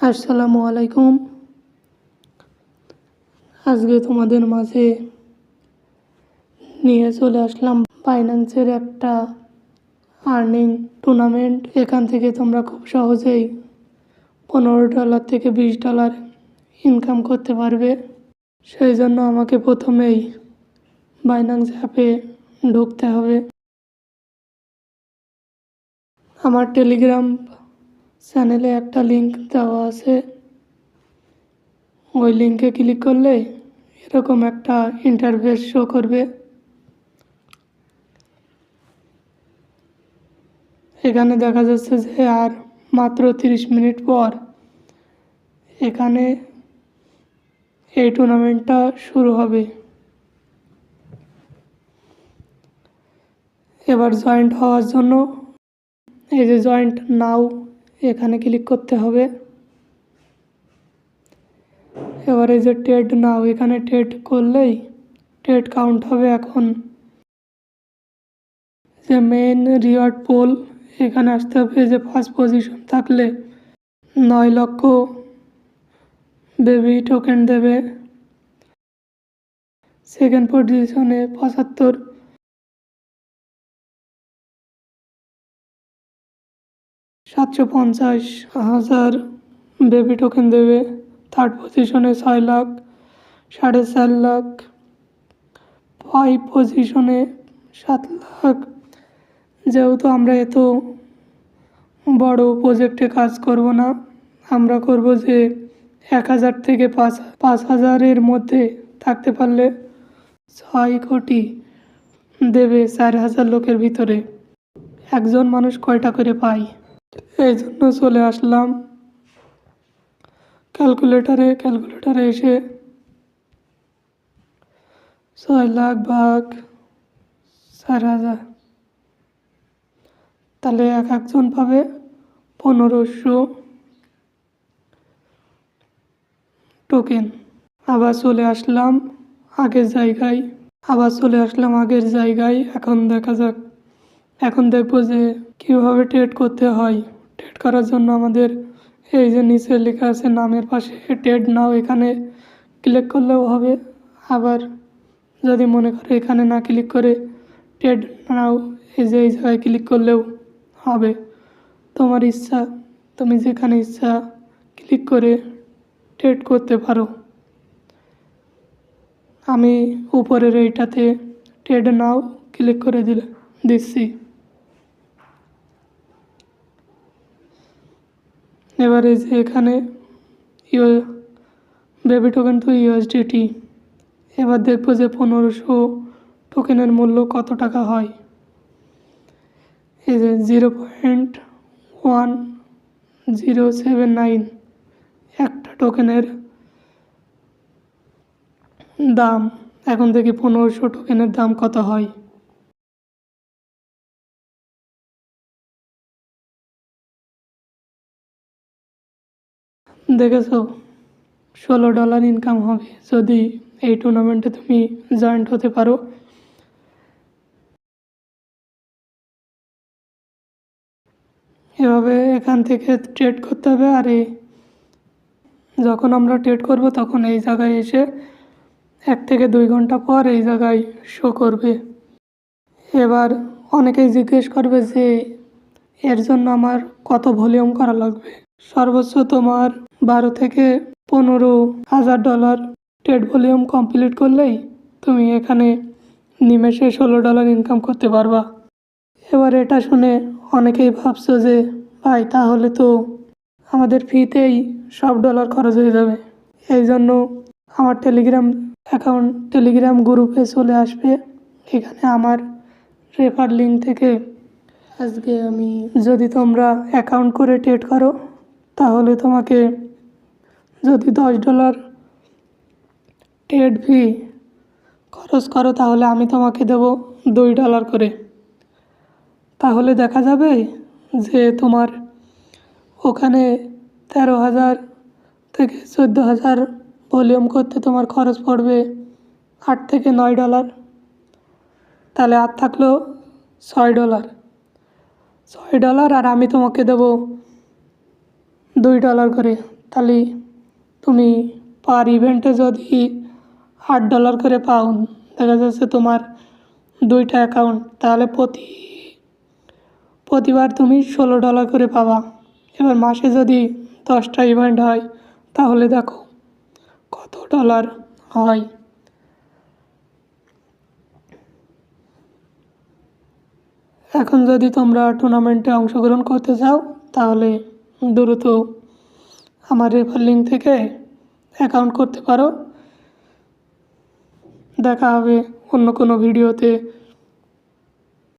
আসসালামু আলাইকুম। আজকে তোমাদের মাঝে নিয়ে চলে আসলাম বাইন্যান্সের একটা আর্নিং টুর্নামেন্ট। এখান থেকে তোমরা খুব সহজেই $15 থেকে $20 ইনকাম করতে পারবে। সেই জন্য আমাকে প্রথমেই বাইন্যান্স অ্যাপে ঢুকতে হবে। আমার টেলিগ্রাম চ্যানেলে একটা লিঙ্ক দেওয়া আছে, ওই লিঙ্কে ক্লিক করলে এরকম একটা ইন্টারফেস শো করবে। এখানে দেখা যাচ্ছে যে আর মাত্র 30 মিনিট পর এখানে এই টুর্নামেন্টটা শুরু হবে। এবার জয়েন্ট হওয়ার জন্য এই যে জয়েন্ট নাও এখানে ক্লিক করতে হবে। এবার এই যে ট্রেড নাও এখানে ট্রেড করলেই ট্রেড কাউন্ট হবে। এখন যে মেন রিওয়ার্ড পোল এখানে আসতে হবে। যে ফার্স্ট পজিশন থাকলে 9 লক্ষ বেবি টোকেন দেবে, সেকেন্ড পজিশনে 750,000 বেবি টোকেন দেবে, থার্ড পজিশনে 6 লাখ 4.5 লাখ, 5 পজিশনে 7 লাখ। যেহেতু আমরা এত বড় প্রজেক্টে কাজ করব না, আমরা করব যে 1000 থেকে 5,000-এর মধ্যে থাকতে পারলে 6 কোটি দেবে 4,000 লোকের ভিতরে। একজন মানুষ কয়টা করে পায়, এই জন্য চলে আসলাম ক্যালকুলেটারে এসে 6 লাখ ভাগ 4,000, তাহলে একজন পাবে 1500 টোকেন। আবার চলে আসলাম আগের জায়গায়। এখন দেখা যাক, এখন দেখবো যে কীভাবে ট্রেড করতে হয়। ট্রেড করার জন্য আমাদের এই যে নিচে লেখা আছে নামের পাশে ট্রেড নাও, এখানে ক্লিক করলেও হবে। আবার যদি মনে করে এখানে না ক্লিক করে ট্রেড নাও এই জায়গায় ক্লিক করলেও হবে। তোমার ইচ্ছা, তুমি যেখানে ইচ্ছা ক্লিক করে ট্রেড করতে পারো। আমি উপরের এইটাতে ট্রেড নাও ক্লিক করে দিচ্ছি। এবারে যে এখানে বেবি টোকেন তো USDT। এবার দেখবো যে 1500 টোকেনের মূল্য কত টাকা হয়। এই যে 0.1079 একটা টোকেনের দাম। এখন দেখি 1500 টোকেনের দাম কত হয়। দেখেছো, $16 ইনকাম হবে যদি এই টুর্নামেন্টে তুমি জয়েন্ট হতে পারো। এভাবে এখান থেকে ট্রেড করতে হবে। আর যখন আমরা ট্রেড করব তখন এই জায়গায় এসে 1 থেকে 2 ঘন্টা পর এই জায়গায় শো করবে। এবার অনেকেই জিজ্ঞেস করবে যে এর জন্য আমার কত ভলিউম করা লাগবে। সর্বোচ্চ তোমার 12 থেকে $15,000 ট্রেড ভলিউম কমপ্লিট করলেই তুমি এখানে নিমেষে $16 ইনকাম করতে পারবা। এবার এটা শুনে অনেকেই ভাবছো যে ভাই তাহলে তো আমাদের ফ্রিতেই সব ডলার খরচ হয়ে যাবে। এই জন্য আমার টেলিগ্রাম গ্রুপে চলে আসবে। এখানে আমার রেফার লিঙ্ক থেকে আজকে যদি তোমরা অ্যাকাউন্ট করে ট্রেড করো তাহলে তোমাকে যদি $10 ট্রেড ফি খরচ করো তাহলে আমি তোমাকে দেবো $2 করে। তাহলে দেখা যাবে যে তোমার ওখানে 13,000 থেকে 14,000 ভলিউম করতে তোমার খরচ পড়বে $8 থেকে $9। তাহলে আর থাকলো $6। আর আমি তোমাকে দেবো $2 করে। তাহলে তুমি পার ইভেন্টে যদি $8 করে পাও, দেখা যাচ্ছে তোমার 2টা অ্যাকাউন্ট, তাহলে প্রতিবার তুমি $16 করে পাবা। এবার মাসে যদি 10টা ইভেন্ট হয় তাহলে দেখো কত ডলার হয়। এখন যদি তোমরা টুর্নামেন্টে অংশগ্রহণ করতে চাও তাহলে দ্রুত আমার রেফার লিঙ্ক থেকে অ্যাকাউন্ট করতে পারো। দেখা হবে অন্য কোনো ভিডিওতে।